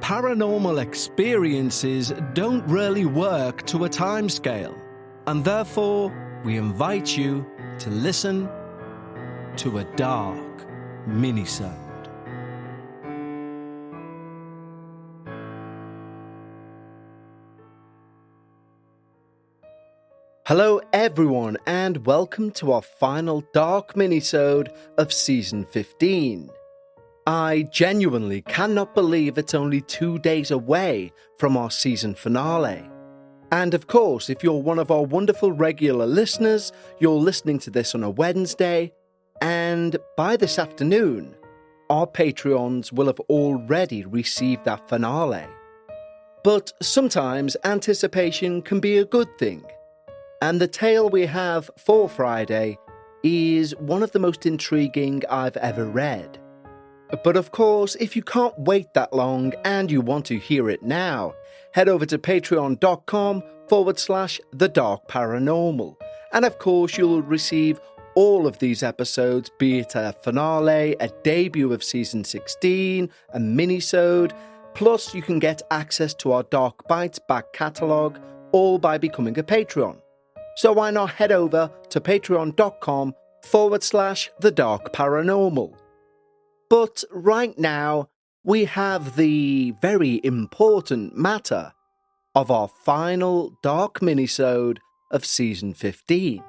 Paranormal experiences don't really work to a timescale, and therefore we invite you to listen to a dark minisode. Hello everyone, and welcome to our final dark minisode of season 15. I genuinely cannot believe it's only 2 days away from our season finale. And of course, if you're one of our wonderful regular listeners, you're listening to this on a Wednesday, and by this afternoon, our Patreons will have already received that finale. But sometimes anticipation can be a good thing. And the tale we have for Friday is one of the most intriguing I've ever read. But of course, if you can't wait that long and you want to hear it now, head over to patreon.com/thedarkparanormal. And of course, you'll receive all of these episodes, be it a finale, a debut of season 16, a minisode, plus you can get access to our Dark Bites back catalogue, all by becoming a Patreon. So why not head over to patreon.com/thedarkparanormal. But right now, we have the very important matter of our final dark minisode of season 15.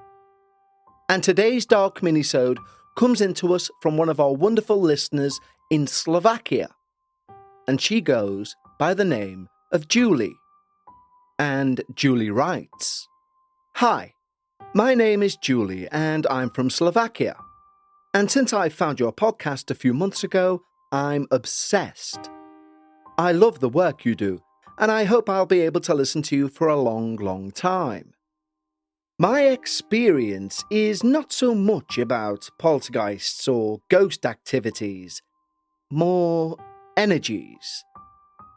And today's dark minisode comes into us from one of our wonderful listeners in Slovakia. And she goes by the name of Juli. And Juli writes, "Hi, my name is Juli and I'm from Slovakia. And since I found your podcast a few months ago, I'm obsessed. I love the work you do, and I hope I'll be able to listen to you for a long, long time. My experience is not so much about poltergeists or ghost activities, more energies.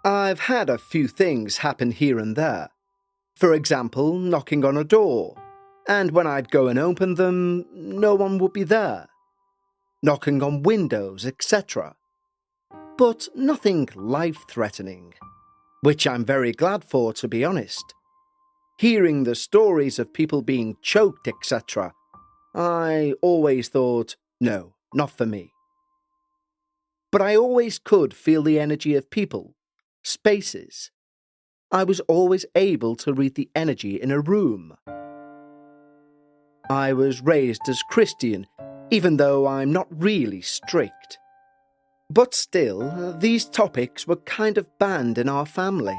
I've had a few things happen here and there. For example, knocking on a door, and when I'd go and open them, no one would be there. Knocking on windows, etc. But nothing life-threatening, which I'm very glad for, to be honest. Hearing the stories of people being choked, etc., I always thought, no, not for me. But I always could feel the energy of people, spaces. I was always able to read the energy in a room. I was raised as Christian, even though I'm not really strict. But still, these topics were kind of banned in our family.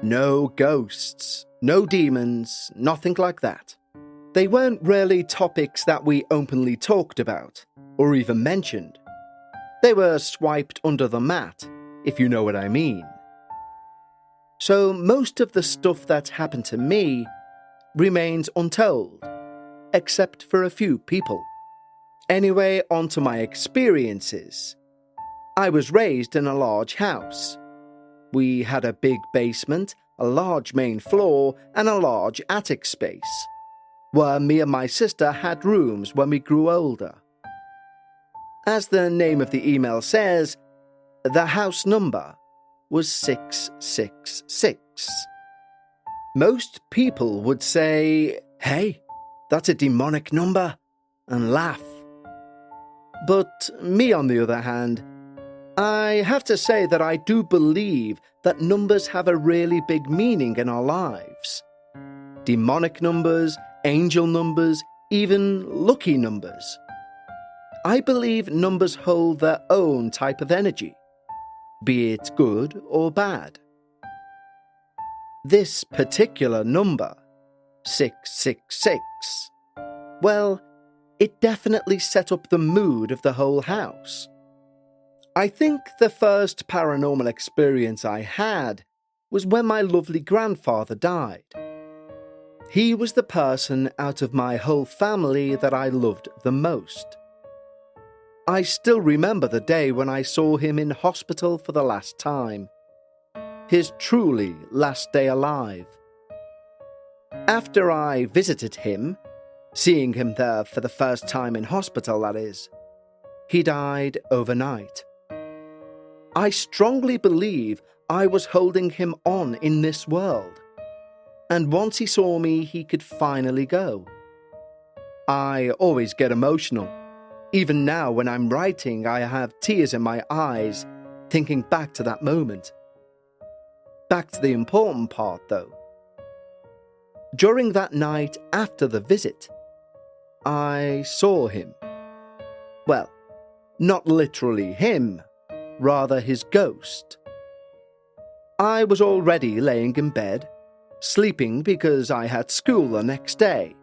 No ghosts, no demons, nothing like that. They weren't really topics that we openly talked about, or even mentioned. They were swiped under the mat, if you know what I mean. So most of the stuff that happened to me remains untold, except for a few people. Anyway, on to my experiences. I was raised in a large house. We had a big basement, a large main floor, and a large attic space, where me and my sister had rooms when we grew older. As the name of the email says, the house number was 666. Most people would say, "Hey, that's a demonic number," and laugh. But me, on the other hand, I have to say that I do believe that numbers have a really big meaning in our lives. Demonic numbers, angel numbers, even lucky numbers. I believe numbers hold their own type of energy, be it good or bad. This particular number, 666, well, it definitely set up the mood of the whole house. I think the first paranormal experience I had was when my lovely grandfather died. He was the person out of my whole family that I loved the most. I still remember the day when I saw him in hospital for the last time. His truly last day alive. After I visited him, seeing him there for the first time in hospital, that is, he died overnight. I strongly believe I was holding him on in this world. And once he saw me, he could finally go. I always get emotional. Even now, when I'm writing, I have tears in my eyes, thinking back to that moment. Back to the important part, though. During that night after the visit, I saw him. Well, not literally him, rather his ghost. I was already laying in bed, sleeping because I had school the next day,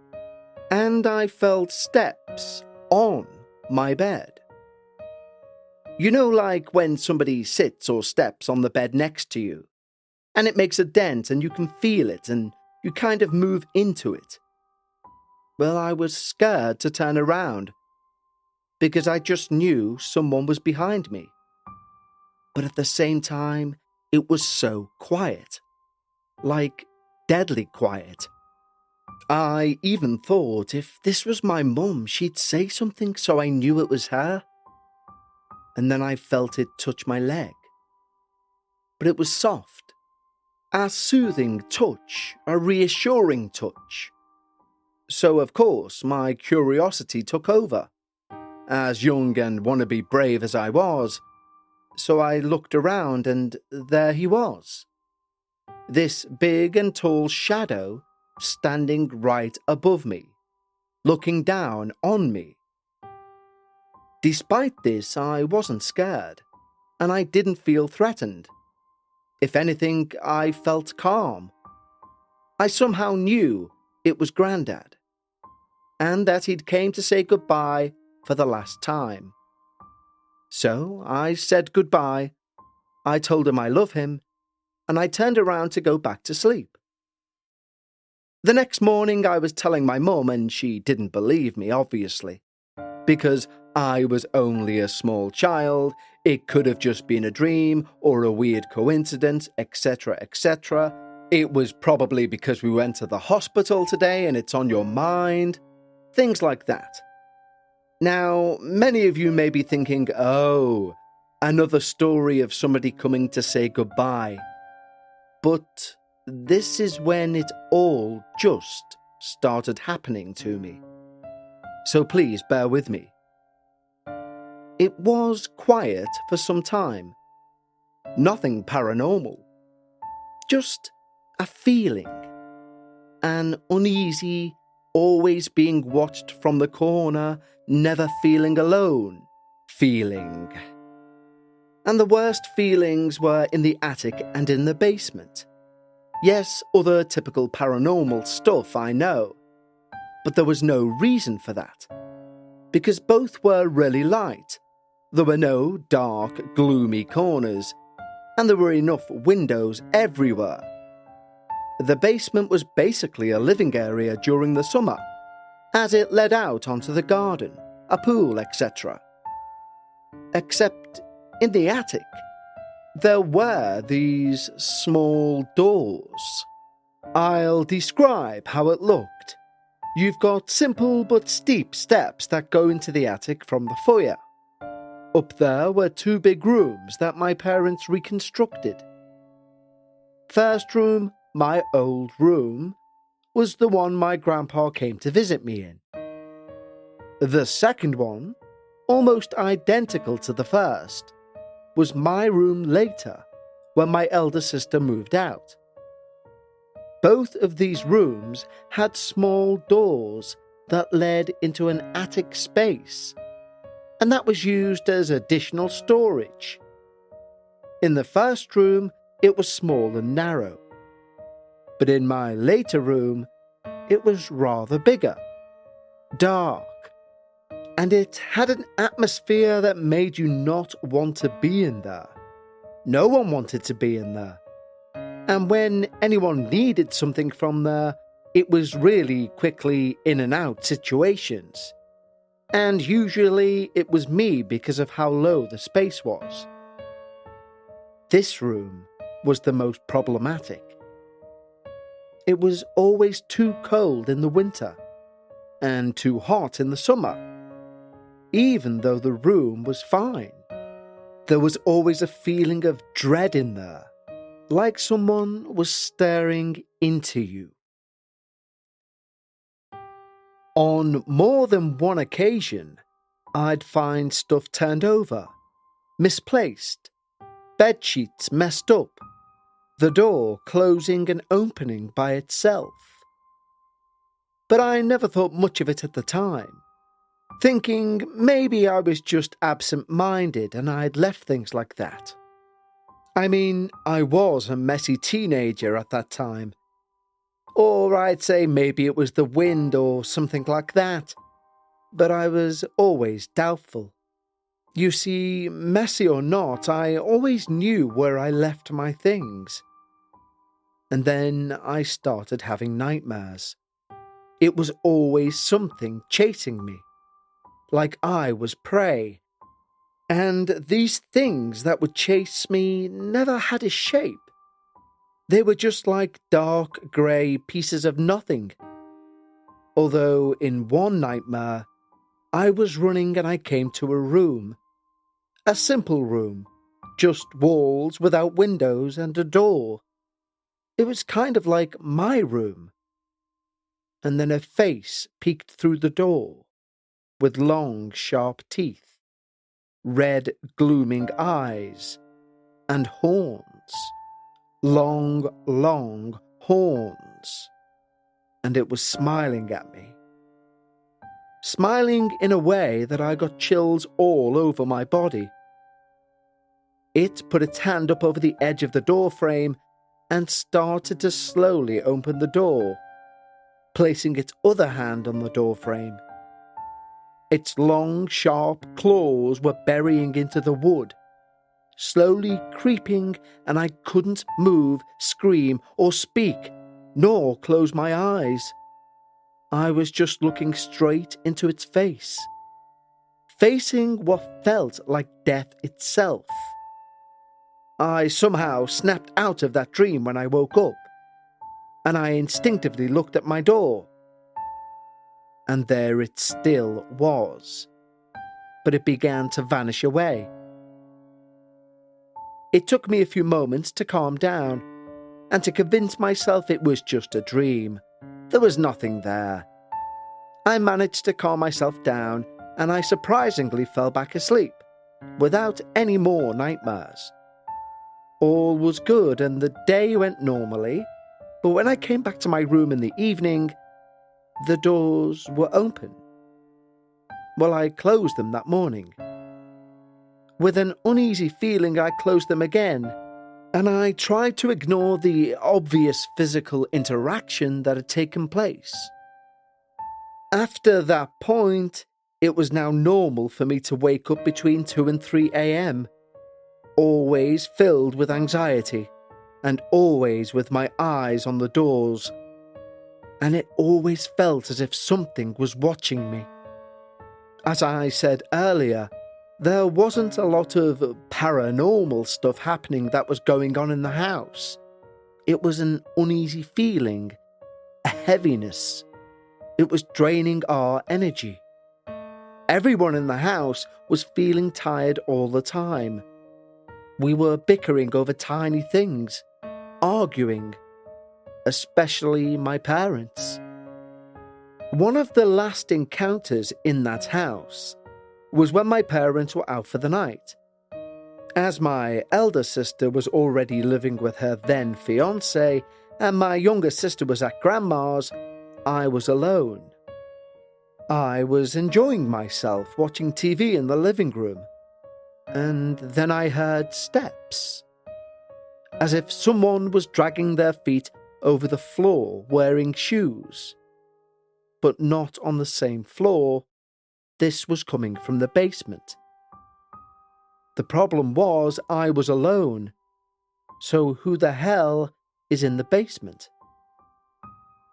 and I felt steps on my bed. You know, like when somebody sits or steps on the bed next to you, and it makes a dent and you can feel it and you kind of move into it. Well, I was scared to turn around because I just knew someone was behind me. But at the same time, it was so quiet, like deadly quiet. I even thought if this was my mum, she'd say something so I knew it was her. And then I felt it touch my leg. But it was soft, a soothing touch, a reassuring touch. So of course my curiosity took over, as young and wannabe brave as I was. So I looked around and there he was. This big and tall shadow standing right above me, looking down on me. Despite this, I wasn't scared, and I didn't feel threatened. If anything, I felt calm. I somehow knew it was Grandad, and that he'd came to say goodbye for the last time. So I said goodbye, I told him I love him, and I turned around to go back to sleep. The next morning I was telling my mum, and she didn't believe me, obviously. Because I was only a small child, it could have just been a dream or a weird coincidence, etc., etc. It was probably because we went to the hospital today and it's on your mind. Things like that. Now, many of you may be thinking, oh, another story of somebody coming to say goodbye. But this is when it all just started happening to me. So please bear with me. It was quiet for some time. Nothing paranormal. Just a feeling. An uneasy, always being watched from the corner, never feeling alone feeling. And the worst feelings were in the attic and in the basement. Yes, other typical paranormal stuff, I know. But there was no reason for that. Because both were really light. There were no dark, gloomy corners, and there were enough windows everywhere. The basement was basically a living area during the summer, as it led out onto the garden, a pool, etc. Except in the attic, there were these small doors. I'll describe how it looked. You've got simple but steep steps that go into the attic from the foyer. Up there were two big rooms that my parents reconstructed. First room, my old room, was the one my grandpa came to visit me in. The second one, almost identical to the first, was my room later, when my elder sister moved out. Both of these rooms had small doors that led into an attic space, and that was used as additional storage. In the first room, it was small and narrow, but in my later room, it was rather bigger, dark, and it had an atmosphere that made you not want to be in there. No one wanted to be in there. And when anyone needed something from there, it was really quickly in and out situations. And usually it was me because of how low the space was. This room was the most problematic. It was always too cold in the winter and too hot in the summer, even though the room was fine. There was always a feeling of dread in there, like someone was staring into you. On more than one occasion, I'd find stuff turned over, misplaced, bed sheets messed up, the door closing and opening by itself. But I never thought much of it at the time, thinking maybe I was just absent-minded and I'd left things like that. I mean, I was a messy teenager at that time. Or I'd say maybe it was the wind or something like that. But I was always doubtful. You see, messy or not, I always knew where I left my things. And then I started having nightmares. It was always something chasing me, like I was prey. And these things that would chase me never had a shape. They were just like dark grey pieces of nothing. Although in one nightmare, I was running and I came to a room. A simple room, just walls without windows and a door. It was kind of like my room. And then a face peeked through the door, with long, sharp teeth, red, glooming eyes, and horns. Long, long horns. And it was smiling at me. Smiling in a way that I got chills all over my body. It put its hand up over the edge of the door frame and started to slowly open the door, placing its other hand on the door frame. Its long, sharp claws were burying into the wood, slowly creeping, and I couldn't move, scream, or speak, nor close my eyes. I was just looking straight into its face, facing what felt like death itself. I somehow snapped out of that dream when I woke up, and I instinctively looked at my door. And there it still was, but it began to vanish away. It took me a few moments to calm down and to convince myself it was just a dream. There was nothing there. I managed to calm myself down and I surprisingly fell back asleep, without any more nightmares. All was good and the day went normally, but when I came back to my room in the evening, the doors were open. Well, I closed them that morning. With an uneasy feeling, I closed them again, and I tried to ignore the obvious physical interaction that had taken place. After that point, it was now normal for me to wake up between 2 and 3 a.m., always filled with anxiety, and always with my eyes on the doors. And it always felt as if something was watching me. As I said earlier, there wasn't a lot of paranormal stuff happening that was going on in the house. It was an uneasy feeling, a heaviness. It was draining our energy. Everyone in the house was feeling tired all the time. We were bickering over tiny things, arguing, especially my parents. One of the last encounters in that house was when my parents were out for the night. As my elder sister was already living with her then fiancé and my younger sister was at grandma's, I was alone. I was enjoying myself watching TV in the living room, and then I heard steps, as if someone was dragging their feet over the floor wearing shoes. But not on the same floor. This was coming from the basement. The problem was I was alone. So who the hell is in the basement?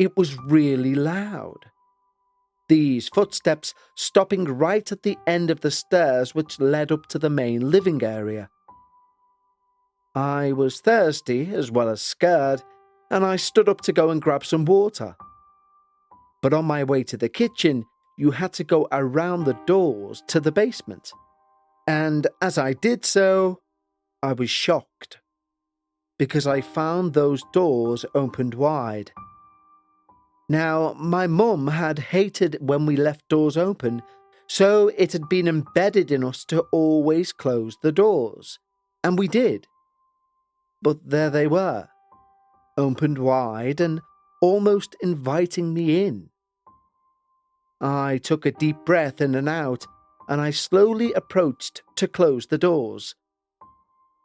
It was really loud. These footsteps stopping right at the end of the stairs which led up to the main living area. I was thirsty as well as scared, and I stood up to go and grab some water. But on my way to the kitchen, you had to go around the doors to the basement. And as I did so, I was shocked, because I found those doors opened wide. Now, my mum had hated when we left doors open, so it had been embedded in us to always close the doors, and we did. But there they were, opened wide and almost inviting me in. I took a deep breath in and out, and I slowly approached to close the doors.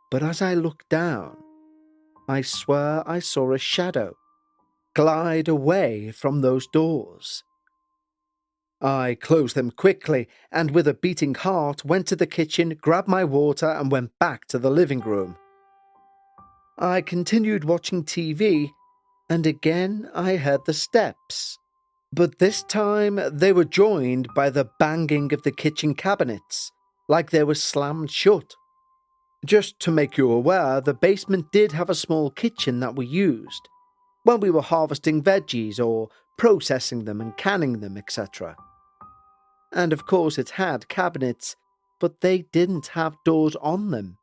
But as I looked down, I swear I saw a shadow glide away from those doors. I closed them quickly, and with a beating heart went to the kitchen, grabbed my water, and went back to the living room. I continued watching TV, and again I heard the steps. But this time they were joined by the banging of the kitchen cabinets, like they were slammed shut. Just to make you aware, the basement did have a small kitchen that we used when we were harvesting veggies or processing them and canning them, etc. And of course it had cabinets, but they didn't have doors on them.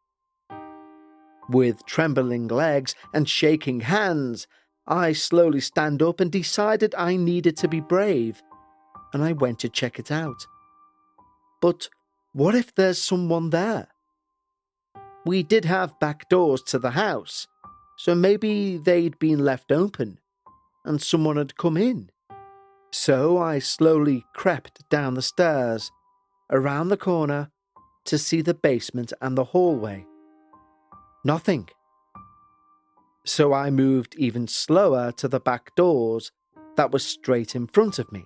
With trembling legs and shaking hands, I slowly stand up and decided I needed to be brave, and I went to check it out. But what if there's someone there? We did have back doors to the house, so maybe they'd been left open, and someone had come in. So I slowly crept down the stairs, around the corner, to see the basement and the hallway. Nothing. So I moved even slower to the back doors that were straight in front of me.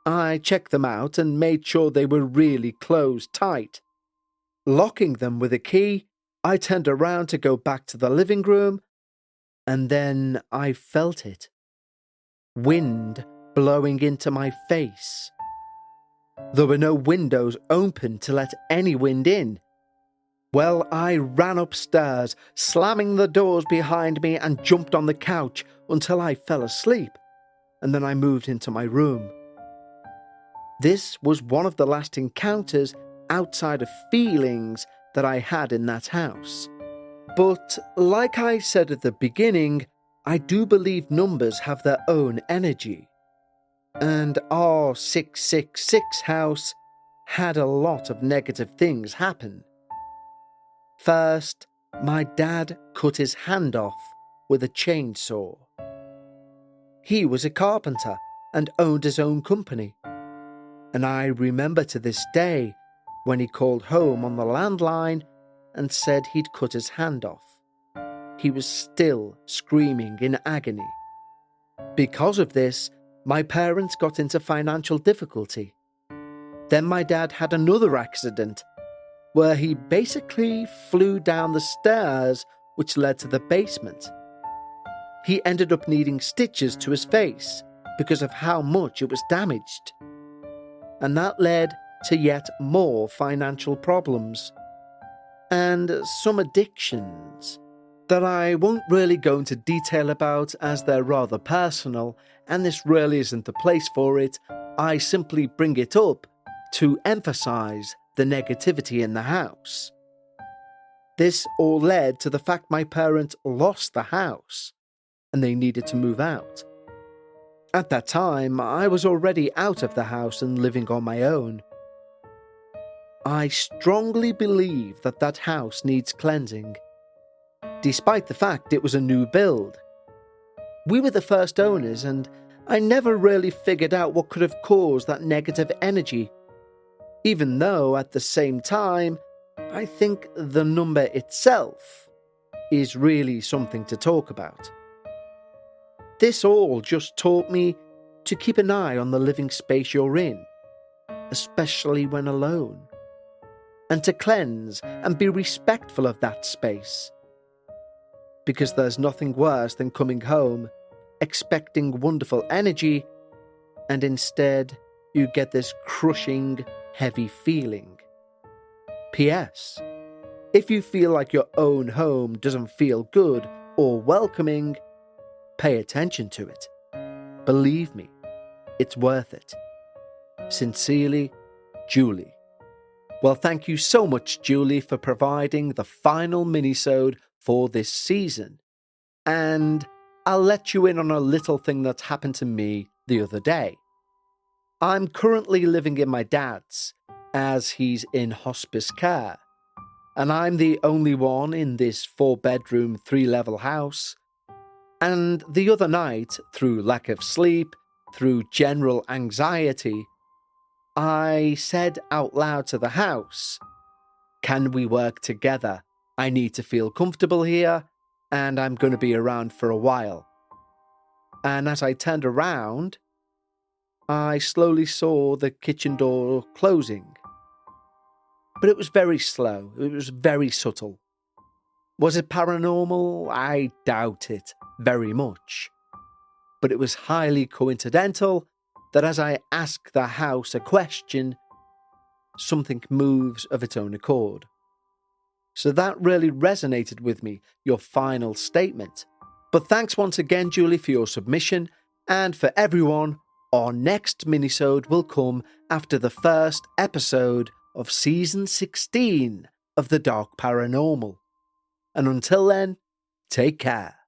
I checked them out and made sure they were really closed tight. Locking them with a key, I turned around to go back to the living room, and then I felt it. Wind blowing into my face. There were no windows open to let any wind in. Well, I ran upstairs, slamming the doors behind me, and jumped on the couch until I fell asleep, and then I moved into my room. This was one of the last encounters outside of feelings that I had in that house. But like I said at the beginning, I do believe numbers have their own energy. And our 666 house had a lot of negative things happen. First, my dad cut his hand off with a chainsaw. He was a carpenter and owned his own company. And I remember to this day when he called home on the landline and said he'd cut his hand off. He was still screaming in agony. Because of this, my parents got into financial difficulty. Then my dad had another accident where he basically flew down the stairs which led to the basement. He ended up needing stitches to his face because of how much it was damaged. And that led to yet more financial problems and some addictions that I won't really go into detail about as they're rather personal, and this really isn't the place for it. I simply bring it up to emphasize the negativity in the house. This all led to the fact my parents lost the house and they needed to move out. At that time, I was already out of the house and living on my own. I strongly believe that that house needs cleansing, despite the fact it was a new build. We were the first owners, and I never really figured out what could have caused that negative energy, even though at the same time, I think the number itself is really something to talk about. This all just taught me to keep an eye on the living space you're in, especially when alone, and to cleanse and be respectful of that space. Because there's nothing worse than coming home expecting wonderful energy, and instead you get this crushing, heavy feeling. P.S. If you feel like your own home doesn't feel good or welcoming, pay attention to it. Believe me, it's worth it. Sincerely, Juli. Well, thank you so much, Julie, for providing the final minisode for this season. And I'll let you in on a little thing that happened to me the other day. I'm currently living in my dad's, as he's in hospice care, and I'm the only one in this 4-bedroom, 3-level house. And the other night, through lack of sleep, through general anxiety, I said out loud to the house, "Can we work together? I need to feel comfortable here, and I'm going to be around for a while." And as I turned around, I slowly saw the kitchen door closing. But it was very slow, it was very subtle. Was it paranormal? I doubt it very much. But it was highly coincidental that as I asked the house a question, something moves of its own accord. So that really resonated with me, your final statement. But thanks once again, Julie, for your submission, and for everyone, our next minisode will come after the first episode of Season 16 of The Dark Paranormal. And until then, take care.